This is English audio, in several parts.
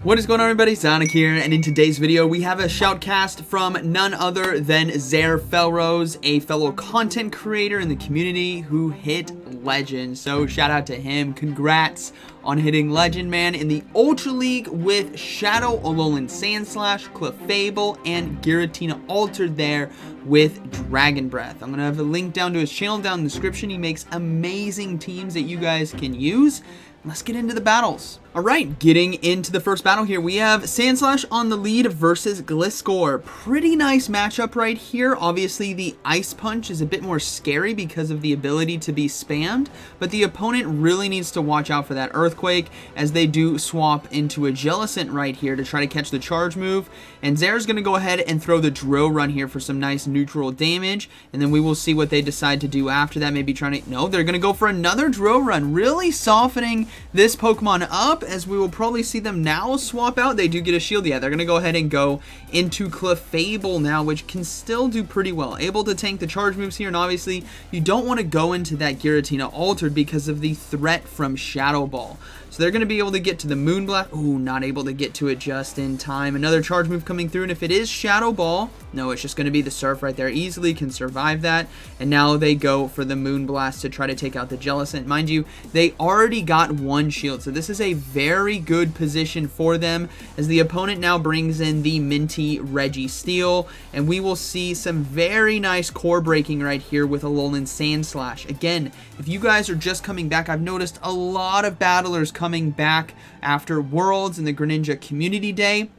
What is going on, everybody? ZyoniK here, and in today's video we have a shoutcast from none other than XehrFelrose, a fellow content creator in the community who hit Legend. So shout out to him. Congrats on hitting Legend, man, in the Ultra League with Shadow, Alolan Sandslash, Clefable, and Giratina Altered there with Dragon Breath. I'm going to have a link down to his channel down in the description. He makes amazing teams that you guys can use. Let's get into the battles. Alright, getting into the first battle here, we have Sandslash on the lead versus Gliscor. Pretty nice matchup right here. Obviously, the Ice Punch is a bit more scary because of the ability to be spammed, but the opponent really needs to watch out for that Earthquake as they do swap into a Jellicent right here to try to catch the charge move. And Xehr's going to go ahead and throw the Drill Run here for some nice neutral damage, and then we will see what they decide to do after that. Maybe trying to... No, they're going to go for another Drill Run, really softening this Pokemon up, as we will probably see them now swap out. They do get a shield. Yeah, they're going to go ahead and go into Clefable now, which can still do pretty well. Able to tank the charge moves here, and obviously you don't want to go into that Giratina Altered because of the threat from Shadow Ball. So they're going to be able to get to the Moonblast. Ooh, not able to get to it just in time. Another charge move coming through, and if it is Shadow Ball, no, it's just going to be the Surf right there. Easily can survive that, and now they go for the Moonblast to try to take out the Jellicent. Mind you, they already got one shield, so this is a very good position for them as the opponent now brings in the Minty Registeel, and we will see some very nice core breaking right here with Alolan Sandslash. Again, if you guys are just coming back, I've noticed a lot of battlers coming back after Worlds and the Greninja Community Day.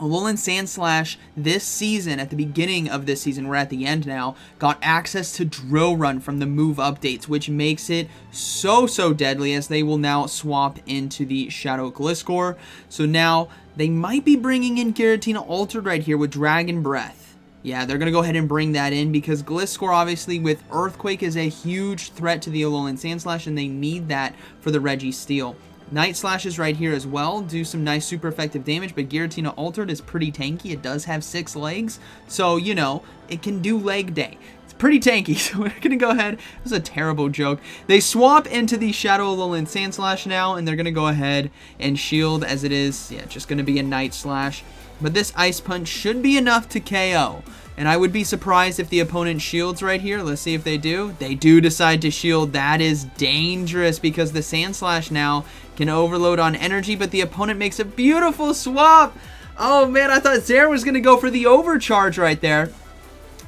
Alolan Sandslash this season, at the beginning of this season, we're at the end now, got access to Drill Run from the move updates, which makes it so deadly as they will now swap into the Shadow Gliscor. So now they might be bringing in Giratina Altered right here with Dragon Breath. Yeah, they're going to go ahead and bring that in because Gliscor, obviously, with Earthquake is a huge threat to the Alolan Sandslash, and they need that for the Registeel. Night Slashes right here as well do some nice super effective damage, but Giratina Altered is pretty tanky. It does have 6 legs, so, you know, it can do leg day. It's pretty tanky, so we're going to go ahead. This is a terrible joke. They swap into the Shadow Alolan Sandslash now, and they're going to go ahead and shield as it is. Yeah, just going to be a Night Slash. But this Ice Punch should be enough to KO. And I would be surprised if the opponent shields right here. Let's see if they do. They do decide to shield. That is dangerous because the Sandslash now can overload on energy, but the opponent makes a beautiful swap. Oh man, I thought Xehr was going to go for the overcharge right there.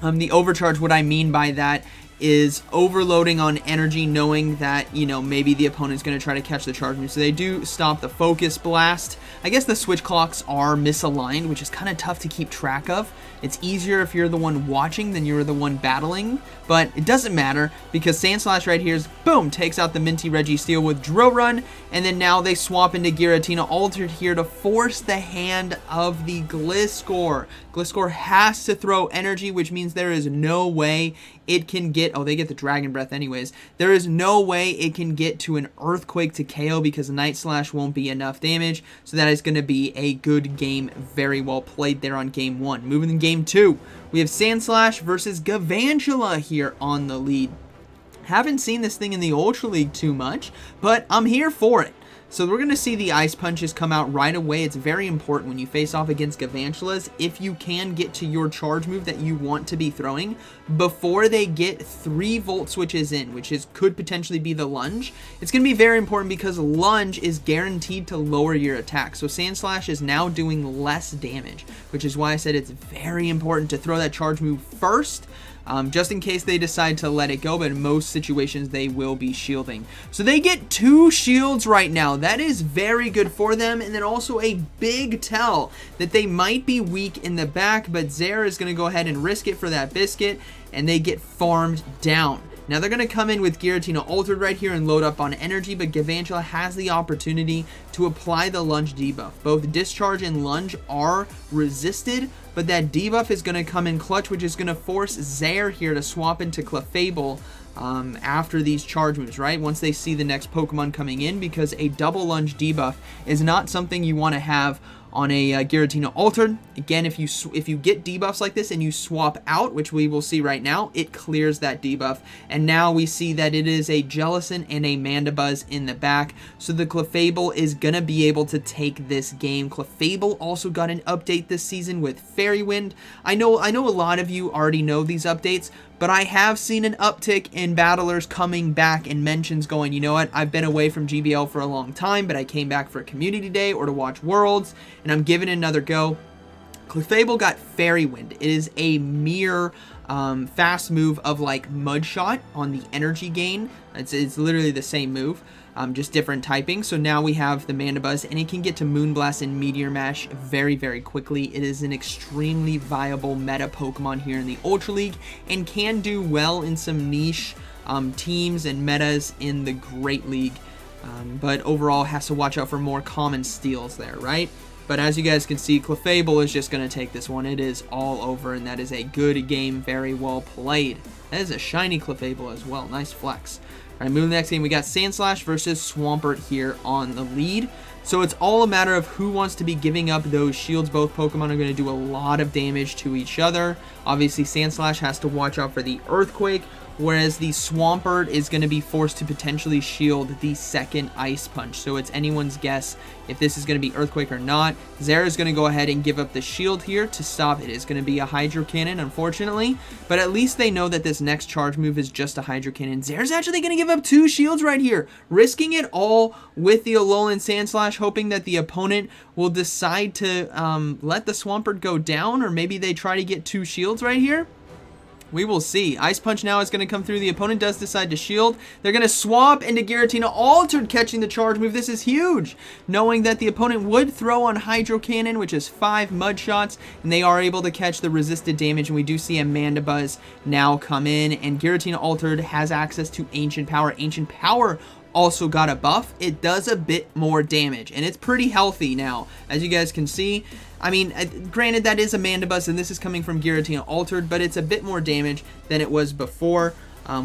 The overcharge, what I mean by that is overloading on energy, knowing that, you know, maybe the opponent's going to try to catch the charge move. So they do stop the Focus Blast. I guess the switch clocks are misaligned, which is kind of tough to keep track of. It's easier if you're the one watching than you're the one battling, but it doesn't matter because Sandslash right here is, boom, takes out the Minty Registeel with Drill Run, and then now they swap into Giratina Altered here to force the hand of the Gliscor. Gliscor has to throw energy, which means there is no way it can get, oh, they get the Dragon Breath anyways. There is no way it can get to an Earthquake to KO because Night Slash won't be enough damage, so that is going to be a good game. Very well played there on game 1. Moving to game 2, we have Sandslash versus Galvantula here on the lead. Haven't seen this thing in the Ultra League too much, but I'm here for it. So we're going to see the Ice Punches come out right away. It's very important when you face off against Galvantulas, if you can get to your charge move that you want to be throwing before they get 3 Volt Switches in, which could potentially be the Lunge. It's going to be very important because Lunge is guaranteed to lower your attack. So Sandslash is now doing less damage, which is why I said it's very important to throw that charge move first. Just in case they decide to let it go, but in most situations they will be shielding. So they get 2 shields right now. That is very good for them, and then also a big tell that they might be weak in the back, but Xehr is going to go ahead and risk it for that biscuit, and they get farmed down. Now they're going to come in with Giratina Altered right here and load up on energy, but Galvantula has the opportunity to apply the Lunge debuff. Both Discharge and Lunge are resisted, but that debuff is going to come in clutch, which is going to force Xehr here to swap into Clefable after these charge moves, right? Once they see the next Pokemon coming in, because a double Lunge debuff is not something you want to have on a Giratina Altered. Again, if you get debuffs like this and you swap out, which we will see right now, it clears that debuff. And now we see that it is a Jellicent and a Mandibuzz in the back. So the Clefable is going to be able to take this game. Clefable also got an update this season with Fairy Wind. I know a lot of you already know these updates, but I have seen an uptick in battlers coming back and mentions going, you know what, I've been away from GBL for a long time, but I came back for a community day or to watch Worlds, and I'm giving it another go. Clefable got Fairy Wind. It is a mere fast move of like Mud Shot on the energy gain. It's literally the same move. Just different typing. So now we have the Mandibuzz, and it can get to Moonblast and Meteor Mash very, very quickly. It is an extremely viable meta Pokemon here in the Ultra League, and can do well in some niche teams and metas in the Great League. But overall has to watch out for more common steals there, right? But as you guys can see, Clefable is just going to take this one. It is all over, and that is a good game, very well played. That is a shiny Clefable as well. Nice flex. All right, moving to the next game, we got Sandslash versus Swampert here on the lead. So it's all a matter of who wants to be giving up those shields. Both Pokemon are going to do a lot of damage to each other. Obviously, Sandslash has to watch out for the Earthquake, whereas the Swampert is going to be forced to potentially shield the second Ice Punch. So it's anyone's guess if this is going to be Earthquake or not. Xehr is going to go ahead and give up the shield here to stop it. It's going to be a Hydro Cannon, unfortunately, but at least they know that this next charge move is just a Hydro Cannon. Xehr's actually going to give up 2 shields right here, risking it all with the Alolan Sandslash, hoping that the opponent will decide to let the Swampert go down, or maybe they try to get 2 shields right here. We will see. Ice Punch now is going to come through. The opponent does decide to shield. They're going to swap into Giratina Altered, catching the charge move. This is huge, knowing that the opponent would throw on Hydro Cannon, which is 5 Mud Shots, and they are able to catch the resisted damage. And we do see a Mandibuzz now come in, and Giratina Altered has access to Ancient Power. Ancient Power also got a buff. It does a bit more damage, and it's pretty healthy now, as you guys can see. I mean, granted, that is a Mandibuzz, and this is coming from Giratina Altered, but it's a bit more damage than it was before,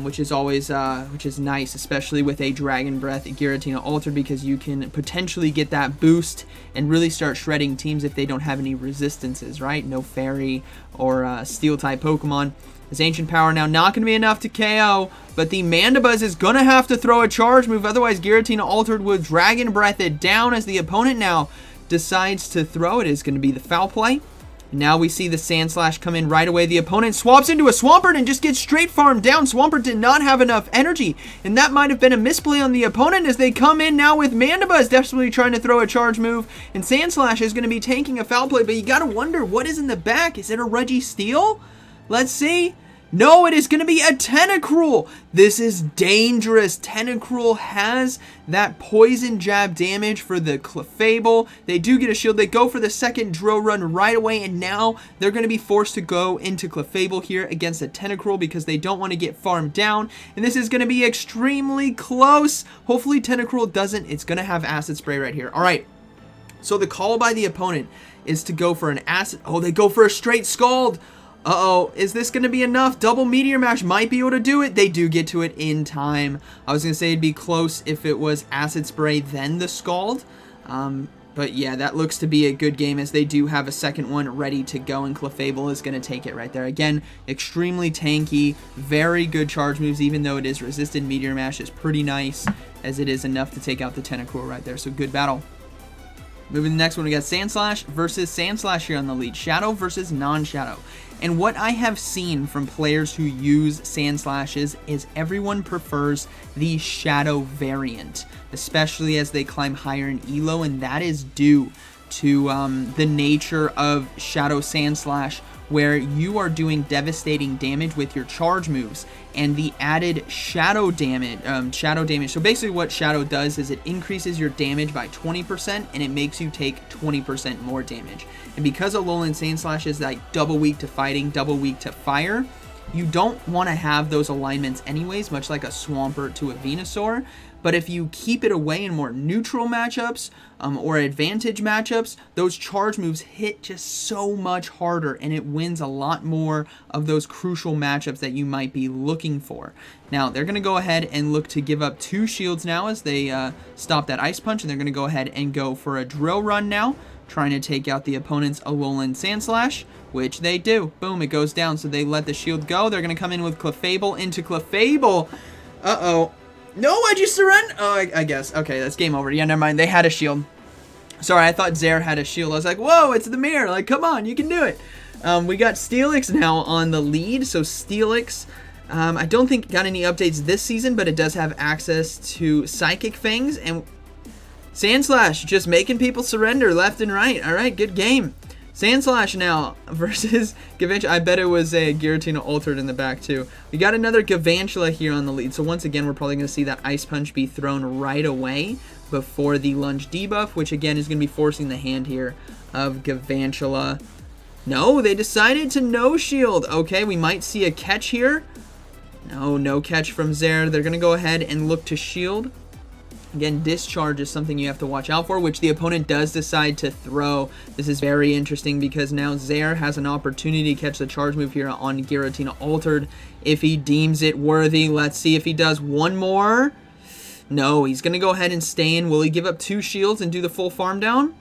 which is always nice, especially with a Dragon Breath Giratina Altered, because you can potentially get that boost and really start shredding teams if they don't have any resistances, right? No Fairy or Steel-type Pokemon. This Ancient Power now not going to be enough to KO, but the Mandibuzz is going to have to throw a charge move, otherwise Giratina Altered will Dragon Breath it down as the opponent now decides to throw. It is going to be the foul play. Now we see the Sandslash come in right away. The opponent swaps into a Swampert and just gets straight farmed down. Swampert did not have enough energy, and that might have been a misplay on the opponent as they come in now with Mandibuzz desperately trying to throw a charge move, and Sandslash is going to be tanking a foul play, but you got to wonder, what is in the back? Is it a Registeel? Let's see. No, it is going to be a Tentacruel. This is dangerous. Tentacruel has that poison jab damage for the Clefable. They do get a shield. They go for the second drill run right away, and now they're going to be forced to go into Clefable here against a Tentacruel because they don't want to get farmed down, and this is going to be extremely close. Hopefully Tentacruel doesn't. It's going to have Acid Spray right here. All right, so the call by the opponent is to go for an Acid. Oh, they go for a straight Scald. Uh-oh, is this going to be enough? Double Meteor Mash might be able to do it. They do get to it in time. I was going to say it'd be close if it was Acid Spray, then the Scald. But yeah, that looks to be a good game as they do have a second one ready to go, and Clefable is going to take it right there. Again, extremely tanky, very good charge moves, even though it is resisted. Meteor Mash is pretty nice, as it is enough to take out the Tentacruel right there. So good battle. Moving to the next one, we got Sandslash versus Sandslash here on the lead. Shadow versus non-Shadow. And what I have seen from players who use Sandslashes is everyone prefers the Shadow variant, especially as they climb higher in ELO, and that is due to the nature of Shadow Sandslash, where you are doing devastating damage with your charge moves, and the added shadow damage. So basically what Shadow does is it increases your damage by 20%, and it makes you take 20% more damage. And because Alolan Sandslash is like double weak to fighting, double weak to fire, you don't want to have those alignments anyways, much like a Swampert to a Venusaur. But if you keep it away in more neutral matchups or advantage matchups, those charge moves hit just so much harder, and it wins a lot more of those crucial matchups that you might be looking for. Now, they're going to go ahead and look to give up 2 shields now as they stop that Ice Punch, and they're going to go ahead and go for a Drill Run now. trying to take out the opponent's Alolan Sandslash, which they do. Boom, it goes down, so they let the shield go. They're going to come in with Clefable into Clefable. Uh-oh. No, why'd you surrender? Oh, I guess. Okay, that's game over. Yeah, never mind. They had a shield. Sorry, I thought Xehr had a shield. I was like, whoa, it's the mirror. Like, come on, you can do it. We got Steelix now on the lead. So Steelix, I don't think got any updates this season, but it does have access to Psychic Fangs. And Sandslash just making people surrender left and right. All right, good game. Sandslash now versus Galvantula. I bet it was a Giratina altered in the back too. We got another Galvantula here on the lead. So once again, we're probably going to see that Ice Punch be thrown right away before the lunge debuff, which again is going to be forcing the hand here of Galvantula. No, they decided to no shield. Okay, we might see a catch here. No, no catch from Xehr. They're going to go ahead and look to shield. Again, discharge is something you have to watch out for, which the opponent does decide to throw. This is very interesting because now Xehr has an opportunity to catch the charge move here on Giratina Altered if he deems it worthy. Let's see if he does. One more. No, he's going to go ahead and stay in. Will he give up 2 shields and do the full farm down?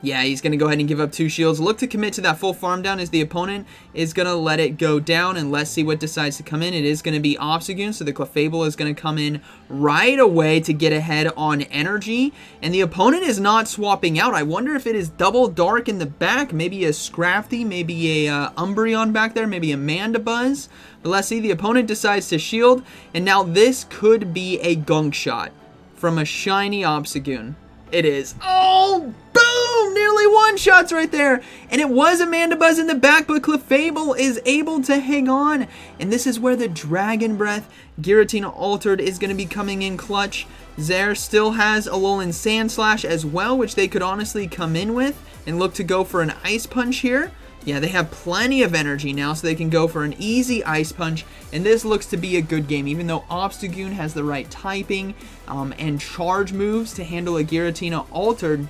Yeah, he's going to go ahead and give up 2 shields. Look to commit to that full farm down as the opponent is going to let it go down. And let's see what decides to come in. It is going to be Obstagoon, so the Clefable is going to come in right away to get ahead on energy. And the opponent is not swapping out. I wonder if it is double dark in the back. Maybe a Scrafty, maybe a Umbreon back there, maybe a Mandibuzz. But let's see, the opponent decides to shield. And now this could be a Gunk Shot from a shiny Obstagoon. It is. Oh, boom! Nearly one-shots right there. And it was a Mandibuzz in the back, but Clefable is able to hang on. And this is where the Dragon Breath Giratina Altered is going to be coming in clutch. Xehr still has Alolan Sandslash as well, which they could honestly come in with and look to go for an Ice Punch here. Yeah, they have plenty of energy now, so they can go for an easy Ice Punch, and this looks to be a good game, even though Obstagoon has the right typing and charge moves to handle a Giratina Altered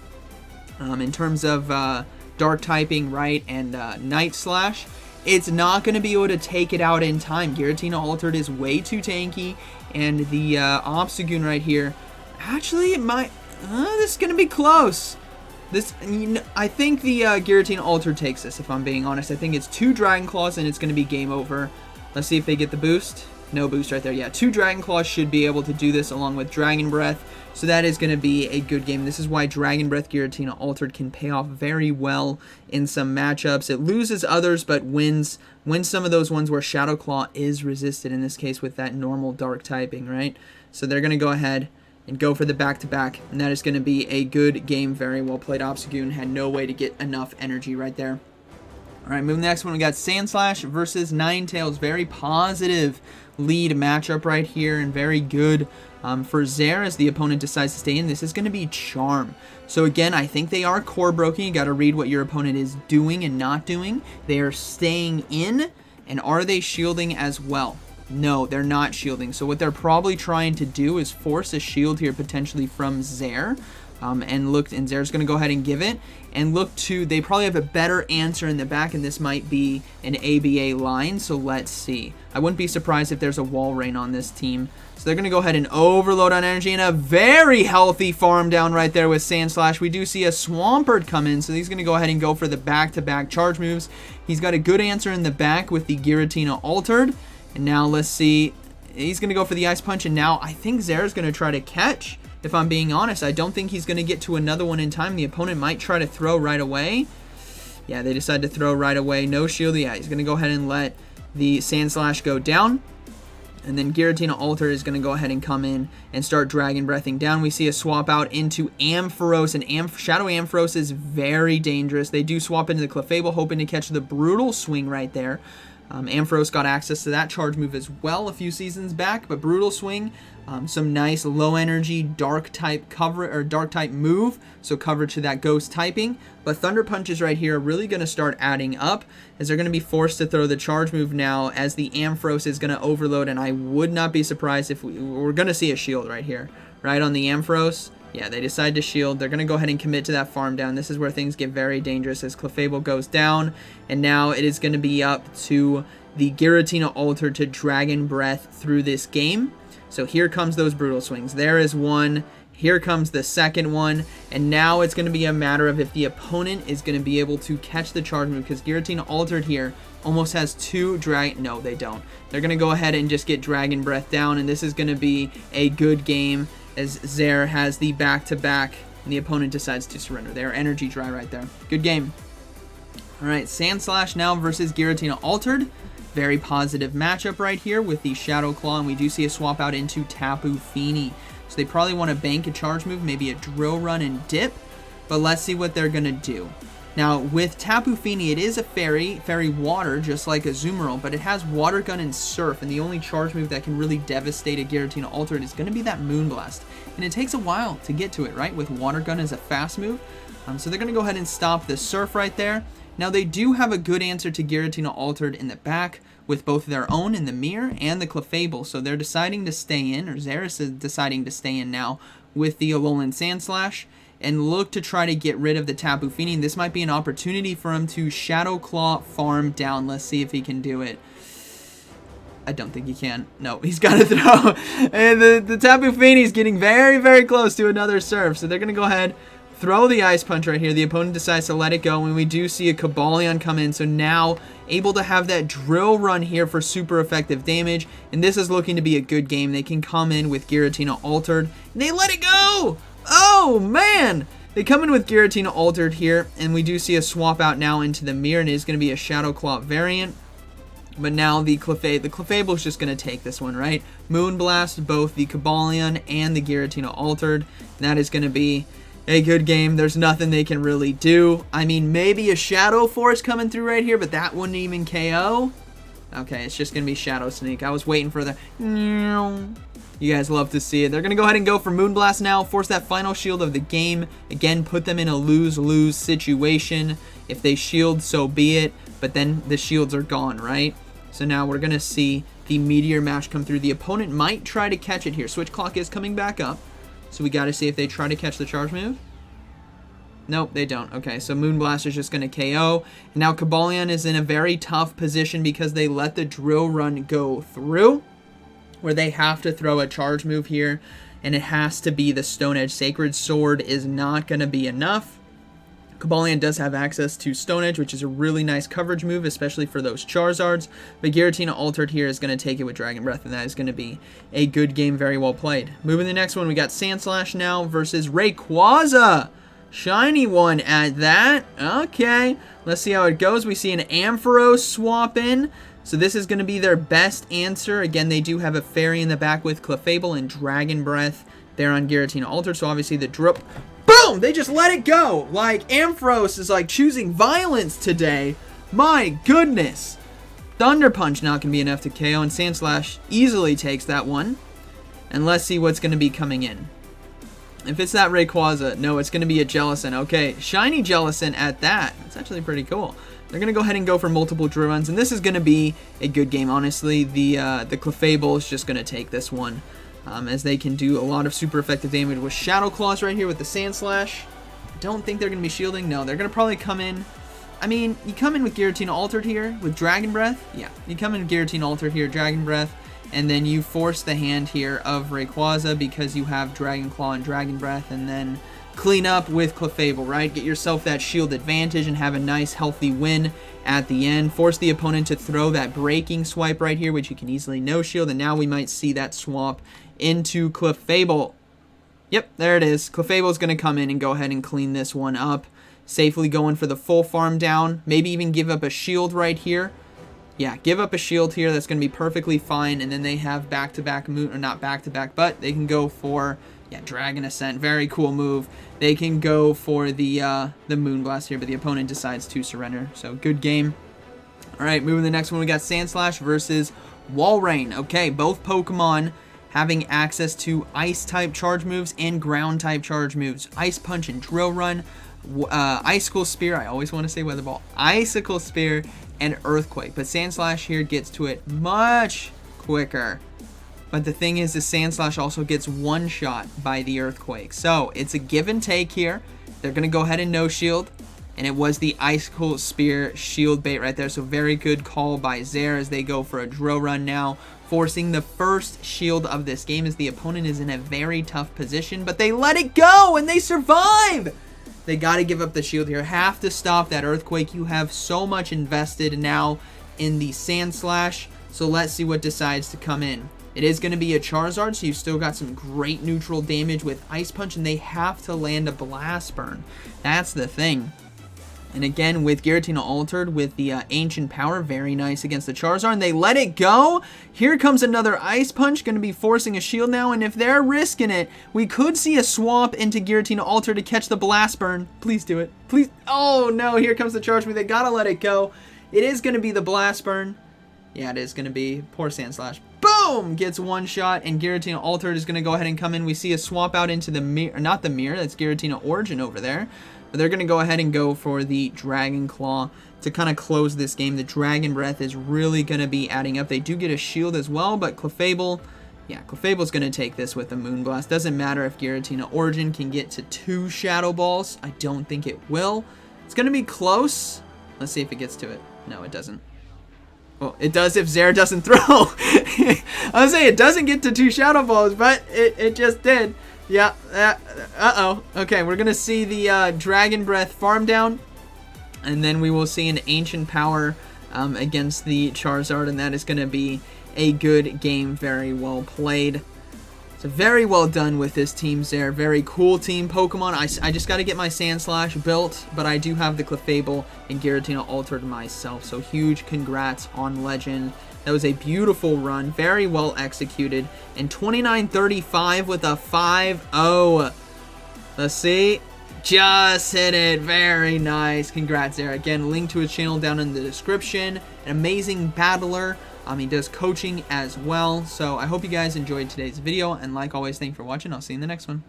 in terms of Dark typing, right, and Night Slash. It's not going to be able to take it out in time. Giratina Altered is way too tanky, and the Obstagoon right here, actually, it might, this is going to be close. This, I think the Giratina Altered takes this, if I'm being honest. I think it's 2 Dragon Claws and it's going to be game over. Let's see if they get the boost. No boost right there. Yeah, 2 Dragon Claws should be able to do this along with Dragon Breath. So that is going to be a good game. This is why Dragon Breath Giratina Altered can pay off very well in some matchups. It loses others, but wins some of those ones where Shadow Claw is resisted, in this case with that normal Dark typing, right? So they're going to go ahead and go for the back-to-back, and that is going to be a good game. Very well played. Obstagoon had no way to get enough energy right there. All right, moving next one, we got Sandslash versus Ninetales. Very positive lead matchup right here, and very good for Xehr as the opponent decides to stay in. This is going to be Charm. So again, I think they are core broken. You got to read what your opponent is doing and not doing. They are staying in, and are they shielding as well? No, they're not shielding. So what they're probably trying to do is force a shield here potentially from Xehr. And Xehr's going to go ahead and give it. And look to, they probably have a better answer in the back, and this might be an ABA line. So let's see. I wouldn't be surprised if there's a Wall Rain on this team. So they're going to go ahead and overload on energy, and a very healthy farm down right there with Sandslash. We do see a Swampert come in, so he's going to go ahead and go for the back-to-back charge moves. He's got a good answer in the back with the Giratina Altered. And now let's see, he's going to go for the Ice Punch, and now I think Xehr is going to try to catch, if I'm being honest. I don't think he's going to get to another one in time. The opponent might try to throw right away. Yeah, they decide to throw right away. No shield. Yeah, he's going to go ahead and let the Sandslash go down. And then Giratina Altered is going to go ahead and come in and start Dragon Breathing down. We see a swap out into XehrFelrose, and Shadow XehrFelrose is very dangerous. They do swap into the Clefable, hoping to catch the Brutal Swing right there. XehrFelrose got access to that charge move as well a few seasons back, but Brutal Swing, some nice low energy dark type cover or dark type move, so coverage to that ghost typing. But Thunder Punches right here are really going to start adding up, as they're going to be forced to throw the charge move now, as the XehrFelrose is going to overload, and I would not be surprised if we're going to see a shield right here, right on the XehrFelrose. Yeah, they decide to shield. They're going to go ahead and commit to that farm down. This is where things get very dangerous as Clefable goes down. And now it is going to be up to the Giratina Altered to Dragon Breath through this game. So here comes those Brutal Swings. There is one. Here comes the second one, and now it's going to be a matter of if the opponent is going to be able to catch the charge move, because Giratina Altered here almost has 2 Dragon... No, they don't. They're going to go ahead and just get Dragon Breath down, and this is going to be a good game as Xehr has the back-to-back, and the opponent decides to surrender. They are Energy Dry right there. Good game. Alright, Sandslash now versus Giratina Altered. Very positive matchup right here with the Shadow Claw, and we do see a swap out into Tapu Fini. So they probably want to bank a charge move, maybe a Drill Run and dip, but let's see what they're going to do. Now, with Tapu Fini, it is a fairy water, just like a Azumarill, but it has Water Gun and Surf, and the only charge move that can really devastate a Giratina Altered is going to be that Moonblast. And it takes a while to get to it, right, with Water Gun as a fast move. So they're going to go ahead and stop the Surf right there. Now, they do have a good answer to Giratina Altered in the back, with both their own in the Mirror and the Clefable. So they're deciding to stay in, or Xehr is deciding to stay in now with the Alolan Sandslash and look to try to get rid of the Tapu Fini. This might be an opportunity for him to Shadow Claw farm down. Let's see if he can do it. I don't think he can. No, he's got to throw. And the Tapu Fini is getting very, very close to another Surf. So they're going to go ahead, throw the Ice Punch right here. The opponent decides to let it go, and we do see a Cobalion come in. So now able to have that Drill Run here for super effective damage, and this is looking to be a good game. They can come in with Giratina Altered, and they let it go! Oh, man! They come in with Giratina Altered here, and we do see a swap out now into the Mirror, and it is going to be a Shadow Claw variant. But now the Clefable is just going to take this one, right? Moonblast both the Cobalion and the Giratina Altered, and that is going to be a good game. There's nothing they can really do. I mean, maybe a Shadow Force coming through right here, but that wouldn't even KO. Okay, it's just going to be Shadow Sneak. I was waiting for the... You guys love to see it. They're going to go ahead and go for Moonblast now, force that final shield of the game. Again, put them in a lose-lose situation. If they shield, so be it, but then the shields are gone, right? So now we're going to see the Meteor Mash come through. The opponent might try to catch it here. Switch Clock is coming back up. So we got to see if they try to catch the charge move. Nope, they don't. Okay, so Moonblast is just going to KO. And now Cobalion is in a very tough position because they let the Drill Run go through, where they have to throw a charge move here, and it has to be the Stone Edge. Sacred Sword is not going to be enough. Cobalion does have access to Stone Edge, which is a really nice coverage move, especially for those Charizards. But Giratina Altered here is going to take it with Dragon Breath, and that is going to be a good game, very well played. Moving to the next one, we got Sandslash now versus Rayquaza. Shiny one at that. Okay, let's see how it goes. We see an XehrFelrose swap in. So this is going to be their best answer. Again, they do have a Fairy in the back with Clefable and Dragon Breath there on Giratina Altered. So obviously the drop... Boom! They just let it go. Like, XehrFelrose is like choosing violence today. My goodness. Thunder Punch not going to be enough to KO, and Sandslash easily takes that one. And let's see what's going to be coming in. If it's that Rayquaza, no, it's going to be a Jellicent. Okay, shiny Jellicent at that. It's actually pretty cool. They're going to go ahead and go for multiple Drill Runs, and this is going to be a good game, honestly. The Clefable is just going to take this one, as they can do a lot of super effective damage with Shadow Claws right here with the Sandslash. I don't think they're going to be shielding. No, they're going to probably come in. I mean, you come in with Giratina Altered here with Dragon Breath. Yeah, you come in with Giratina Altered here, Dragon Breath, and then you force the hand here of Rayquaza because you have Dragon Claw and Dragon Breath, and then clean up with Clefable, right? Get yourself that shield advantage and have a nice healthy win at the end. Force the opponent to throw that Breaking Swipe right here, which you can easily no shield, and now we might see that swap into Clefable. Yep, there it is. Clefable is going to come in and go ahead and clean this one up. Safely going for the full farm down. Maybe even give up a shield right here. Yeah, give up a shield here. That's going to be perfectly fine. And then they have back-to-back moon, or not back-to-back, but they can go for, yeah, Dragon Ascent. Very cool move. They can go for the Moonblast here, but the opponent decides to surrender. So good game. All right, moving to the next one. We got Sandslash versus Walrein. Okay, both Pokemon having access to Ice-type charge moves and Ground-type charge moves. Ice Punch and Drill Run. Icicle Spear, I always want to say Weather Ball, Icicle Spear, and Earthquake. But Sandslash here gets to it much quicker. But the thing is, the Sandslash also gets one shot by the Earthquake. So it's a give and take here. They're going to go ahead and no shield. And it was the Icicle Spear shield bait right there. So very good call by Xehr as they go for a Drill Run now. forcing the first shield of this game as the opponent is in a very tough position, but they let it go and they survive. They got to give up the shield here. Have to stop that Earthquake. You have so much invested now in the Sandslash, so let's see what decides to come in. It is going to be a Charizard, so you've still got some great neutral damage with Ice Punch, and they have to land a Blast Burn. That's the thing. And again, with Giratina altered with the Ancient Power, very nice against the Charizard, and they let it go. Here comes another Ice Punch, going to be forcing a shield now, and if they're risking it, we could see a swap into Giratina altered to catch the Blast Burn. Please do it. Please. Oh, no, here comes the Charge Move. They got to let it go. It is going to be the Blast Burn. Yeah, it is going to be. Poor Sandslash. Boom! Gets one shot, and Giratina Altered is going to go ahead and come in. We see a swap out into the mirror. Not the mirror, that's Giratina Origin over there. But they're going to go ahead and go for the Dragon Claw to kind of close this game. The Dragon Breath is really going to be adding up. They do get a shield as well, but Clefable, yeah, Clefable's going to take this with the Moonblast. Doesn't matter if Giratina Origin can get to 2 Shadow Balls. I don't think it will. It's going to be close. Let's see if it gets to it. No, it doesn't. Well, it does if Xehr doesn't throw. I was saying it doesn't get to 2 Shadow Balls, but it just did. Yeah. Uh-oh. Okay, we're going to see the Dragon Breath farm down. And then we will see an Ancient Power against the Charizard. And that is going to be a good game. Very well played. So very well done with this team, Xehr. Very cool team. Pokemon, I just got to get my Sandslash built, but I do have the Clefable and Giratina Altered myself. So huge congrats on Legend. That was a beautiful run. Very well executed. And 29-35 with a 5-0. Let's see. Just hit it. Very nice. Congrats, Xehr. Again, link to his channel down in the description. An amazing battler. He does coaching as well. So I hope you guys enjoyed today's video. And like always, thanks for watching. I'll see you in the next one.